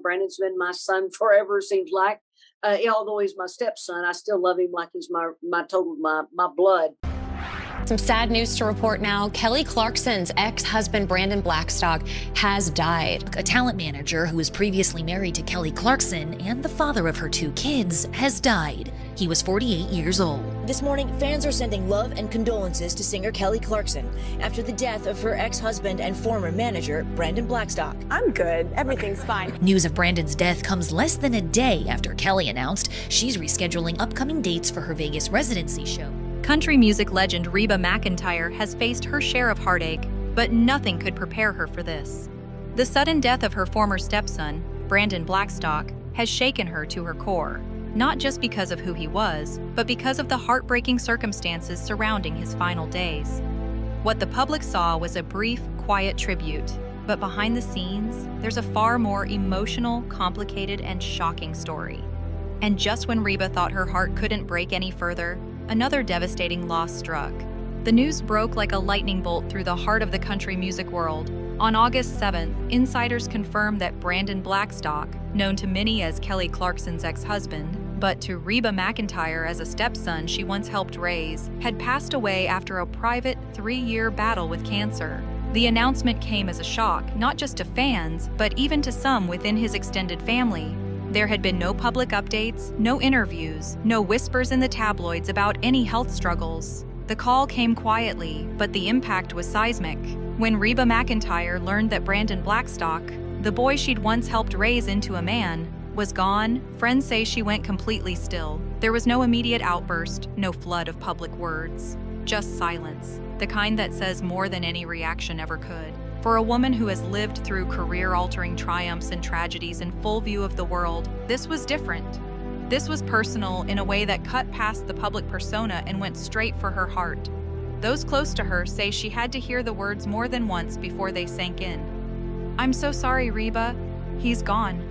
Brandon's been my son forever, seems like. Although he's my stepson, I still love him like he's my blood. Some sad news to report now. Kelly Clarkson's ex-husband, Brandon Blackstock, has died. A talent manager who was previously married to Kelly Clarkson and the father of her 2 kids has died. He was 48 years old. This morning, fans are sending love and condolences to singer Kelly Clarkson after the death of her ex-husband and former manager, Brandon Blackstock. I'm good. Everything's fine. News of Brandon's death comes less than a day after Kelly announced she's rescheduling upcoming dates for her Vegas residency show. Country music legend Reba McEntire has faced her share of heartache, but nothing could prepare her for this. The sudden death of her former stepson, Brandon Blackstock, has shaken her to her core, not just because of who he was, but because of the heartbreaking circumstances surrounding his final days. What the public saw was a brief, quiet tribute, but behind the scenes, there's a far more emotional, complicated, and shocking story. And just when Reba thought her heart couldn't break any further, another devastating loss struck. The news broke like a lightning bolt through the heart of the country music world. On August 7th, insiders confirmed that Brandon Blackstock, known to many as Kelly Clarkson's ex-husband, but to Reba McEntire as a stepson she once helped raise, had passed away after a private 3-year battle with cancer. The announcement came as a shock, not just to fans, but even to some within his extended family. There had been no public updates, no interviews, no whispers in the tabloids about any health struggles. The call came quietly, but the impact was seismic. When Reba McEntire learned that Brandon Blackstock, the boy she'd once helped raise into a man, was gone, friends say she went completely still. There was no immediate outburst, no flood of public words. Just silence, the kind that says more than any reaction ever could. For a woman who has lived through career-altering triumphs and tragedies in full view of the world, this was different. This was personal in a way that cut past the public persona and went straight for her heart. Those close to her say she had to hear the words more than once before they sank in. "I'm so sorry, Reba. He's gone."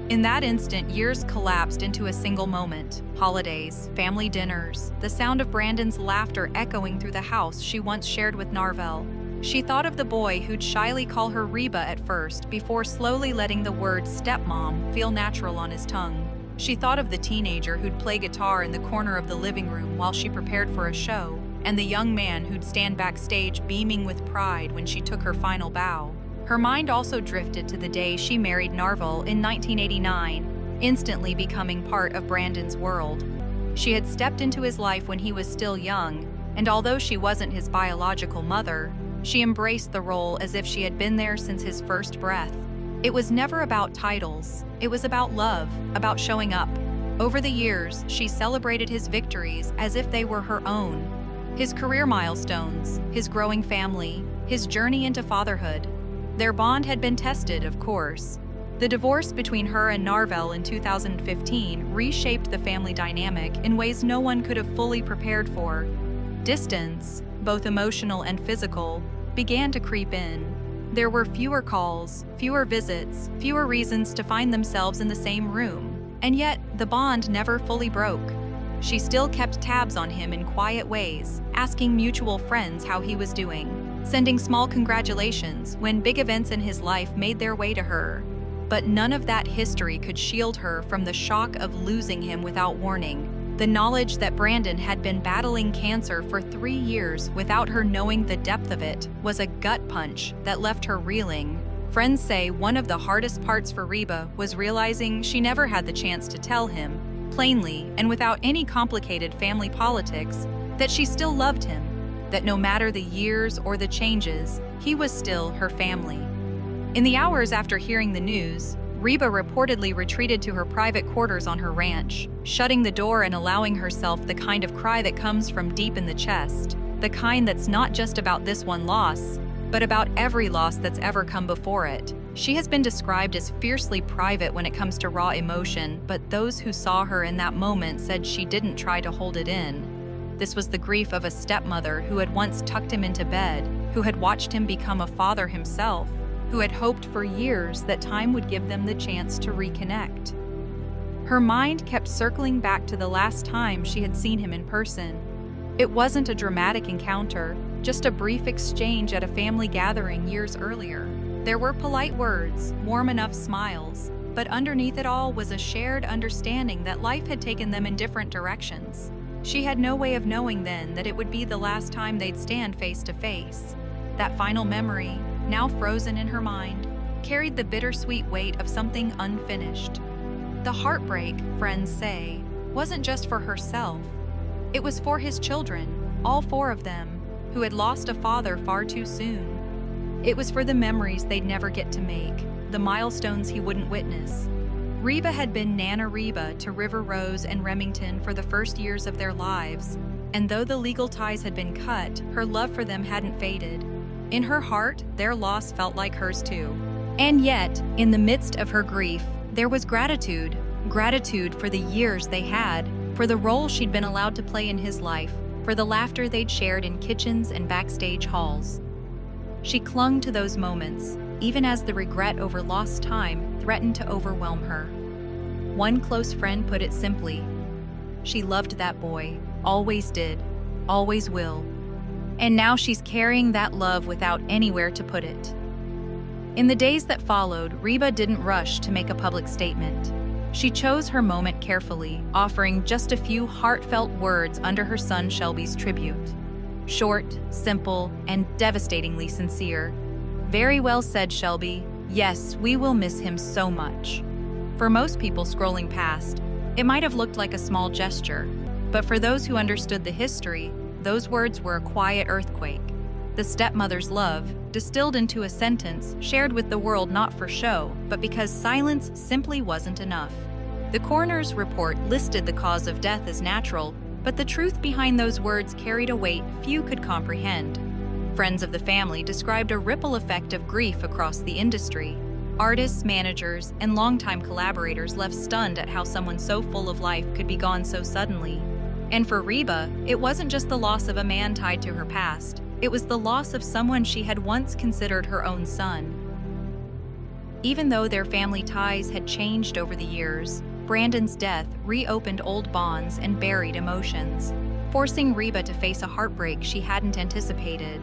In that instant, years collapsed into a single moment. Holidays, family dinners, the sound of Brandon's laughter echoing through the house she once shared with Narvel. She thought of the boy who'd shyly call her Reba at first, before slowly letting the word stepmom feel natural on his tongue. She thought of the teenager who'd play guitar in the corner of the living room while she prepared for a show, and the young man who'd stand backstage beaming with pride when she took her final bow. Her mind also drifted to the day she married Narvel in 1989, instantly becoming part of Brandon's world. She had stepped into his life when he was still young, and although she wasn't his biological mother, she embraced the role as if she had been there since his first breath. It was never about titles. It was about love, about showing up. Over the years, she celebrated his victories as if they were her own. His career milestones, his growing family, his journey into fatherhood. Their bond had been tested, of course. The divorce between her and Narvel in 2015 reshaped the family dynamic in ways no one could have fully prepared for. Distance, both emotional and physical, began to creep in. There were fewer calls, fewer visits, fewer reasons to find themselves in the same room. And yet, the bond never fully broke. She still kept tabs on him in quiet ways, asking mutual friends how he was doing, sending small congratulations when big events in his life made their way to her. But none of that history could shield her from the shock of losing him without warning. The knowledge that Brandon had been battling cancer for 3 years without her knowing the depth of it was a gut punch that left her reeling. Friends say one of the hardest parts for Reba was realizing she never had the chance to tell him, plainly and without any complicated family politics, that she still loved him, that no matter the years or the changes, he was still her family. In the hours after hearing the news, Reba reportedly retreated to her private quarters on her ranch, shutting the door and allowing herself the kind of cry that comes from deep in the chest, the kind that's not just about this one loss, but about every loss that's ever come before it. She has been described as fiercely private when it comes to raw emotion, but those who saw her in that moment said she didn't try to hold it in. This was the grief of a stepmother who had once tucked him into bed, who had watched him become a father himself, who had hoped for years that time would give them the chance to reconnect. Her mind kept circling back to the last time she had seen him in person. It wasn't a dramatic encounter, just a brief exchange at a family gathering years earlier. There were polite words, warm enough smiles, but underneath it all was a shared understanding that life had taken them in different directions. She had no way of knowing then that it would be the last time they'd stand face to face. That final memory, now frozen in her mind, carried the bittersweet weight of something unfinished. The heartbreak, friends say, wasn't just for herself. It was for his children, all 4 of them, who had lost a father far too soon. It was for the memories they'd never get to make, the milestones he wouldn't witness. Reba had been Nana Reba to River Rose and Remington for the first years of their lives, and though the legal ties had been cut, her love for them hadn't faded. In her heart, their loss felt like hers too. And yet, in the midst of her grief, there was gratitude. Gratitude for the years they had, for the role she'd been allowed to play in his life, for the laughter they'd shared in kitchens and backstage halls. She clung to those moments, even as the regret over lost time threatened to overwhelm her. One close friend put it simply, she loved that boy, always did, always will. And now she's carrying that love without anywhere to put it. In the days that followed, Reba didn't rush to make a public statement. She chose her moment carefully, offering just a few heartfelt words under her son Shelby's tribute. Short, simple, and devastatingly sincere. Very well said, Shelby. Yes, we will miss him so much. For most people scrolling past, it might have looked like a small gesture, but for those who understood the history, those words were a quiet earthquake. The stepmother's love, distilled into a sentence shared with the world not for show, but because silence simply wasn't enough. The coroner's report listed the cause of death as natural, but the truth behind those words carried a weight few could comprehend. Friends of the family described a ripple effect of grief across the industry. Artists, managers, and longtime collaborators left stunned at how someone so full of life could be gone so suddenly. And for Reba, it wasn't just the loss of a man tied to her past. It was the loss of someone she had once considered her own son. Even though their family ties had changed over the years, Brandon's death reopened old bonds and buried emotions, forcing Reba to face a heartbreak she hadn't anticipated.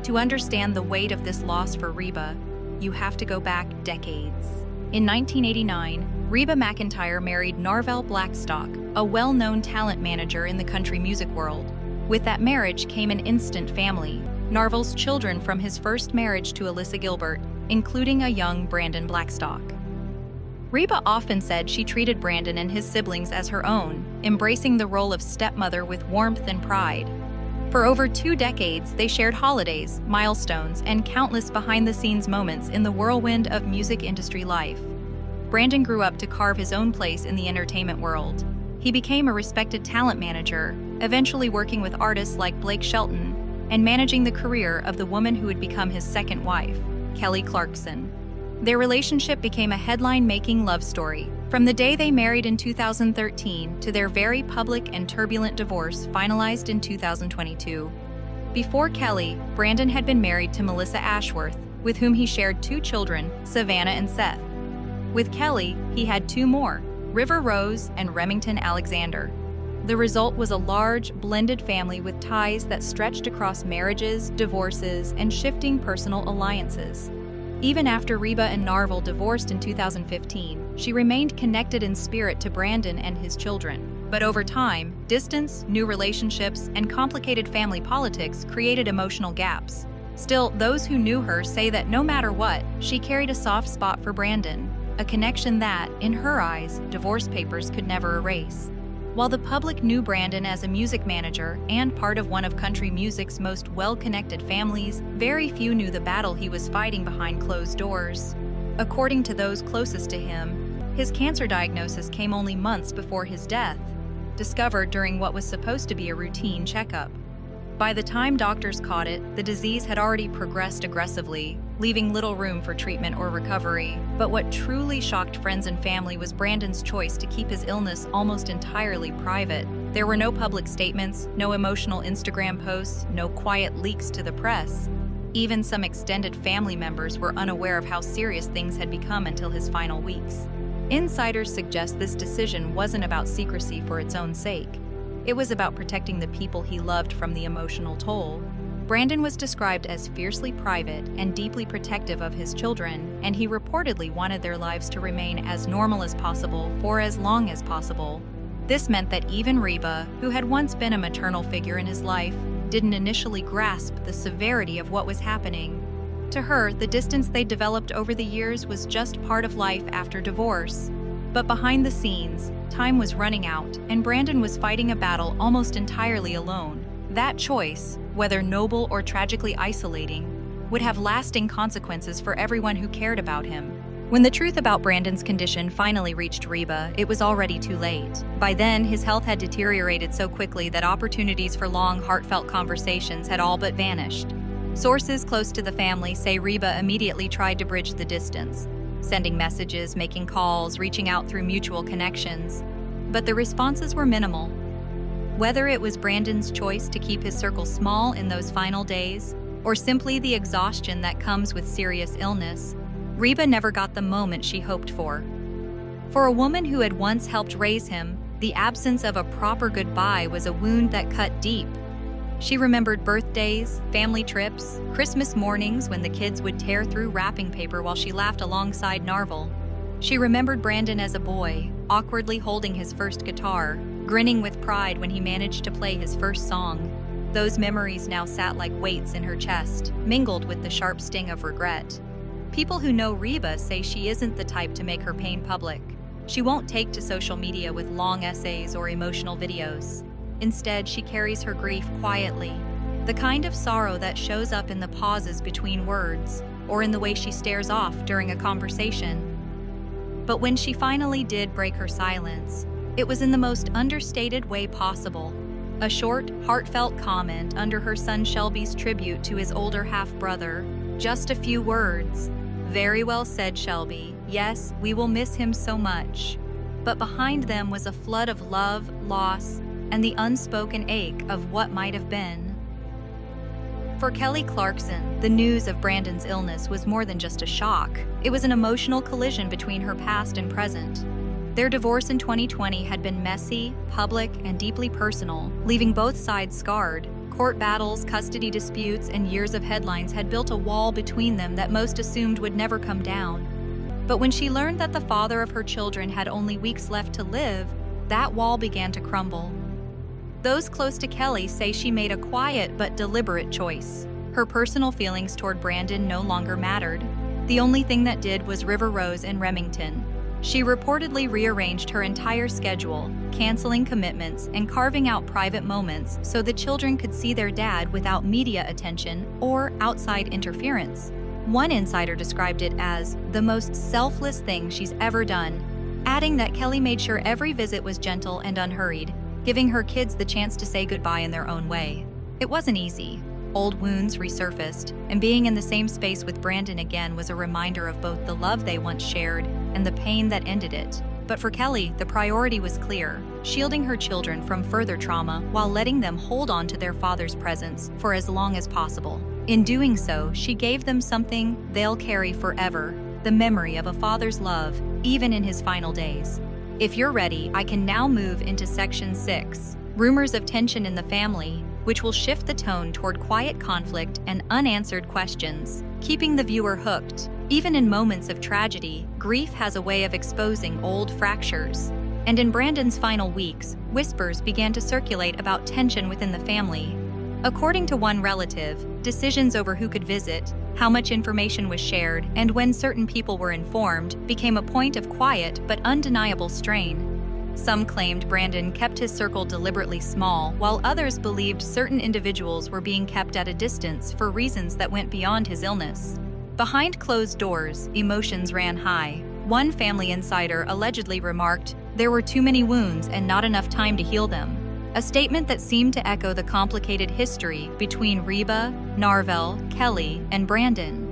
To understand the weight of this loss for Reba, you have to go back decades. In 1989, Reba McEntire married Narvel Blackstock, a well-known talent manager in the country music world. With that marriage came an instant family, Narvel's children from his first marriage to Alyssa Gilbert, including a young Brandon Blackstock. Reba often said she treated Brandon and his siblings as her own, embracing the role of stepmother with warmth and pride. For over 2 decades, they shared holidays, milestones, and countless behind-the-scenes moments in the whirlwind of music industry life. Brandon grew up to carve his own place in the entertainment world. He became a respected talent manager, eventually working with artists like Blake Shelton and managing the career of the woman who would become his second wife, Kelly Clarkson. Their relationship became a headline-making love story, from the day they married in 2013 to their very public and turbulent divorce finalized in 2022. Before Kelly, Brandon had been married to Melissa Ashworth, with whom he shared 2 children, Savannah and Seth. With Kelly, he had 2 more, River Rose and Remington Alexander. The result was a large, blended family with ties that stretched across marriages, divorces, and shifting personal alliances. Even after Reba and Narvel divorced in 2015, she remained connected in spirit to Brandon and his children. But over time, distance, new relationships, and complicated family politics created emotional gaps. Still, those who knew her say that no matter what, she carried a soft spot for Brandon, a connection that, in her eyes, divorce papers could never erase. While the public knew Brandon as a music manager and part of one of country music's most well-connected families, very few knew the battle he was fighting behind closed doors. According to those closest to him, his cancer diagnosis came only months before his death, discovered during what was supposed to be a routine checkup. By the time doctors caught it, the disease had already progressed aggressively, leaving little room for treatment or recovery. But what truly shocked friends and family was Brandon's choice to keep his illness almost entirely private. There were no public statements, no emotional Instagram posts, no quiet leaks to the press. Even some extended family members were unaware of how serious things had become until his final weeks. Insiders suggest this decision wasn't about secrecy for its own sake. It was about protecting the people he loved from the emotional toll. Brandon was described as fiercely private and deeply protective of his children, and he reportedly wanted their lives to remain as normal as possible for as long as possible. This meant that even Reba, who had once been a maternal figure in his life, didn't initially grasp the severity of what was happening. To her, the distance they developed over the years was just part of life after divorce. But behind the scenes, time was running out, and Brandon was fighting a battle almost entirely alone. That choice, whether noble or tragically isolating, would have lasting consequences for everyone who cared about him. When the truth about Brandon's condition finally reached Reba, it was already too late. By then, his health had deteriorated so quickly that opportunities for long, heartfelt conversations had all but vanished. Sources close to the family say Reba immediately tried to bridge the distance, sending messages, making calls, reaching out through mutual connections. But the responses were minimal. Whether it was Brandon's choice to keep his circle small in those final days, or simply the exhaustion that comes with serious illness, Reba never got the moment she hoped for. For a woman who had once helped raise him, the absence of a proper goodbye was a wound that cut deep. She remembered birthdays, family trips, Christmas mornings when the kids would tear through wrapping paper while she laughed alongside Narvel. She remembered Brandon as a boy, awkwardly holding his first guitar, grinning with pride when he managed to play his first song. Those memories now sat like weights in her chest, mingled with the sharp sting of regret. People who know Reba say she isn't the type to make her pain public. She won't take to social media with long essays or emotional videos. Instead, she carries her grief quietly, the kind of sorrow that shows up in the pauses between words or in the way she stares off during a conversation. But when she finally did break her silence, it was in the most understated way possible. A short, heartfelt comment under her son Shelby's tribute to his older half-brother. Just a few words. "Very well said, Shelby. Yes, we will miss him so much." But behind them was a flood of love, loss, and the unspoken ache of what might have been. For Kelly Clarkson, the news of Brandon's illness was more than just a shock. It was an emotional collision between her past and present. Their divorce in 2020 had been messy, public, and deeply personal, leaving both sides scarred. Court battles, custody disputes, and years of headlines had built a wall between them that most assumed would never come down. But when she learned that the father of her children had only weeks left to live, that wall began to crumble. Those close to Kelly say she made a quiet but deliberate choice. Her personal feelings toward Brandon no longer mattered. The only thing that did was River Rose in Remington. She reportedly rearranged her entire schedule, canceling commitments and carving out private moments so the children could see their dad without media attention or outside interference. One insider described it as the most selfless thing she's ever done, adding that Kelly made sure every visit was gentle and unhurried, giving her kids the chance to say goodbye in their own way. It wasn't easy. Old wounds resurfaced, and being in the same space with Brandon again was a reminder of both the love they once shared and the pain that ended it. But for Kelly, the priority was clear: shielding her children from further trauma while letting them hold on to their father's presence for as long as possible. In doing so, she gave them something they'll carry forever: the memory of a father's love, even in his final days. If you're ready, I can now move into Section 6, Rumors of Tension in the Family, which will shift the tone toward quiet conflict and unanswered questions, keeping the viewer hooked. Even in moments of tragedy, grief has a way of exposing old fractures. And in Brandon's final weeks, whispers began to circulate about tension within the family. According to one relative, decisions over who could visit, how much information was shared, and when certain people were informed became a point of quiet but undeniable strain. Some claimed Brandon kept his circle deliberately small, while others believed certain individuals were being kept at a distance for reasons that went beyond his illness. Behind closed doors, emotions ran high. One family insider allegedly remarked, "There were too many wounds and not enough time to heal them," a statement that seemed to echo the complicated history between Reba, Narvel, Kelly, and Brandon.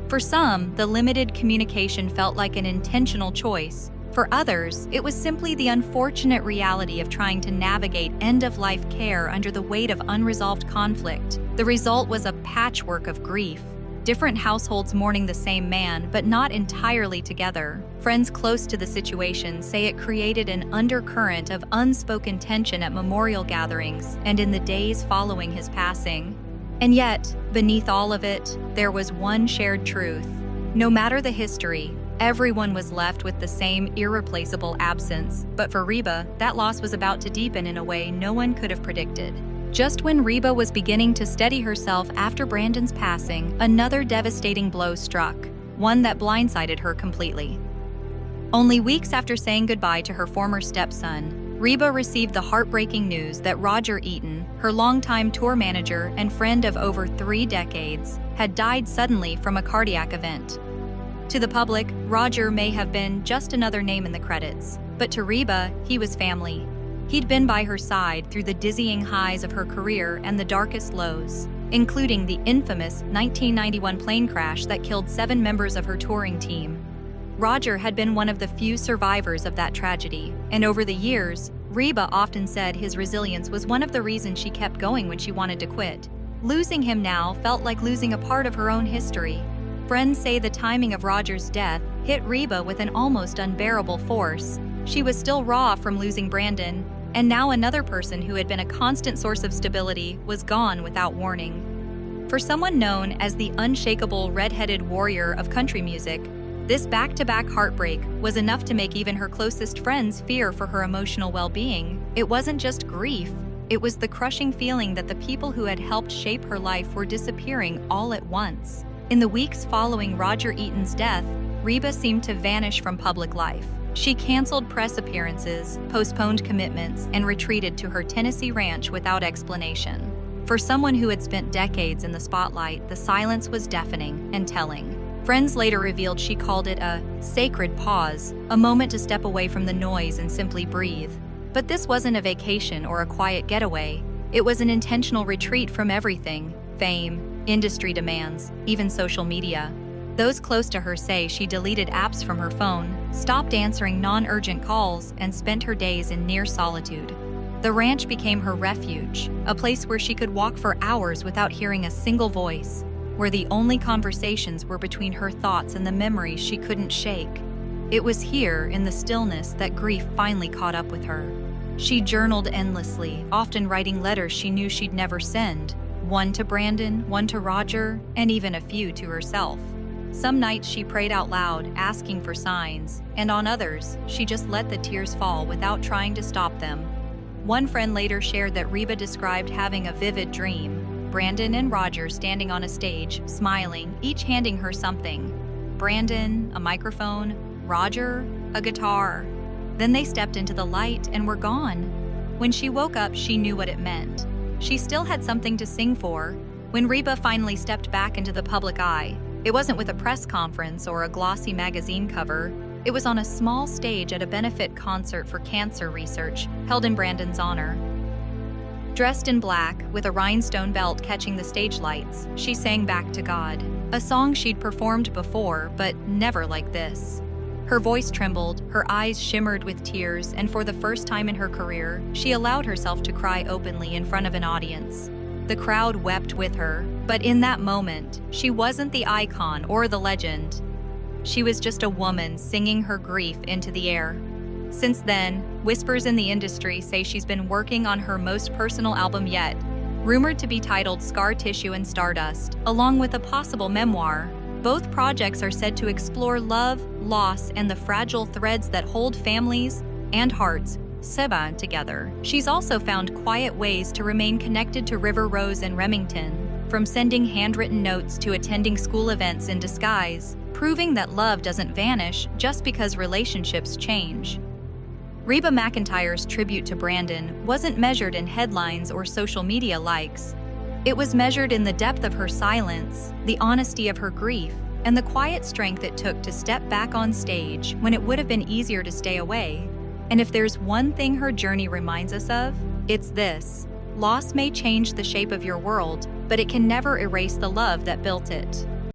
For some, the limited communication felt like an intentional choice. For others, it was simply the unfortunate reality of trying to navigate end-of-life care under the weight of unresolved conflict. The result was a patchwork of grief. Different households mourning the same man, but not entirely together. Friends close to the situation say it created an undercurrent of unspoken tension at memorial gatherings and in the days following his passing. And yet, beneath all of it, there was one shared truth. No matter the history, everyone was left with the same irreplaceable absence. But for Reba, that loss was about to deepen in a way no one could have predicted. Just when Reba was beginning to steady herself after Brandon's passing, another devastating blow struck, one that blindsided her completely. Only weeks after saying goodbye to her former stepson, Reba received the heartbreaking news that Roger Eaton, her longtime tour manager and friend of over 3 decades, had died suddenly from a cardiac event. To the public, Roger may have been just another name in the credits, but to Reba, he was family. He'd been by her side through the dizzying highs of her career and the darkest lows, including the infamous 1991 plane crash that killed 7 members of her touring team. Roger had been one of the few survivors of that tragedy, and over the years, Reba often said his resilience was one of the reasons she kept going when she wanted to quit. Losing him now felt like losing a part of her own history. Friends say the timing of Roger's death hit Reba with an almost unbearable force. She was still raw from losing Brandon, and now another person who had been a constant source of stability was gone without warning. For someone known as the unshakable red-headed warrior of country music, this back-to-back heartbreak was enough to make even her closest friends fear for her emotional well-being. It wasn't just grief, it was the crushing feeling that the people who had helped shape her life were disappearing all at once. In the weeks following Roger Eaton's death, Reba seemed to vanish from public life. She canceled press appearances, postponed commitments, and retreated to her Tennessee ranch without explanation. For someone who had spent decades in the spotlight, the silence was deafening and telling. Friends later revealed she called it a sacred pause, a moment to step away from the noise and simply breathe. But this wasn't a vacation or a quiet getaway. It was an intentional retreat from everything: fame, industry demands, even social media. Those close to her say she deleted apps from her phone, stopped answering non-urgent calls, and spent her days in near solitude. The ranch became her refuge, a place where she could walk for hours without hearing a single voice, where the only conversations were between her thoughts and the memories she couldn't shake. It was here, in the stillness, that grief finally caught up with her. She journaled endlessly, often writing letters she knew she'd never send, one to Brandon, one to Roger, and even a few to herself. Some nights she prayed out loud, asking for signs, and on others, she just let the tears fall without trying to stop them. One friend later shared that Reba described having a vivid dream: Brandon and Roger standing on a stage, smiling, each handing her something. Brandon, a microphone; Roger, a guitar. Then they stepped into the light and were gone. When she woke up, she knew what it meant. She still had something to sing for. When Reba finally stepped back into the public eye, it wasn't with a press conference or a glossy magazine cover. It was on a small stage at a benefit concert for cancer research, held in Brandon's honor. Dressed in black, with a rhinestone belt catching the stage lights, she sang Back to God, a song she'd performed before, but never like this. Her voice trembled, her eyes shimmered with tears, and for the first time in her career, she allowed herself to cry openly in front of an audience. The crowd wept with her, but in that moment, she wasn't the icon or the legend. She was just a woman singing her grief into the air. Since then, whispers in the industry say she's been working on her most personal album yet, rumored to be titled Scar Tissue and Stardust, along with a possible memoir. Both projects are said to explore love, loss, and the fragile threads that hold families and hearts together. She's also found quiet ways to remain connected to River Rose and Remington, from sending handwritten notes to attending school events in disguise, proving that love doesn't vanish just because relationships change. Reba McEntire's tribute to Brandon wasn't measured in headlines or social media likes. It was measured in the depth of her silence, the honesty of her grief, and the quiet strength it took to step back on stage when it would have been easier to stay away. And if there's one thing her journey reminds us of, it's this: loss may change the shape of your world, but it can never erase the love that built it.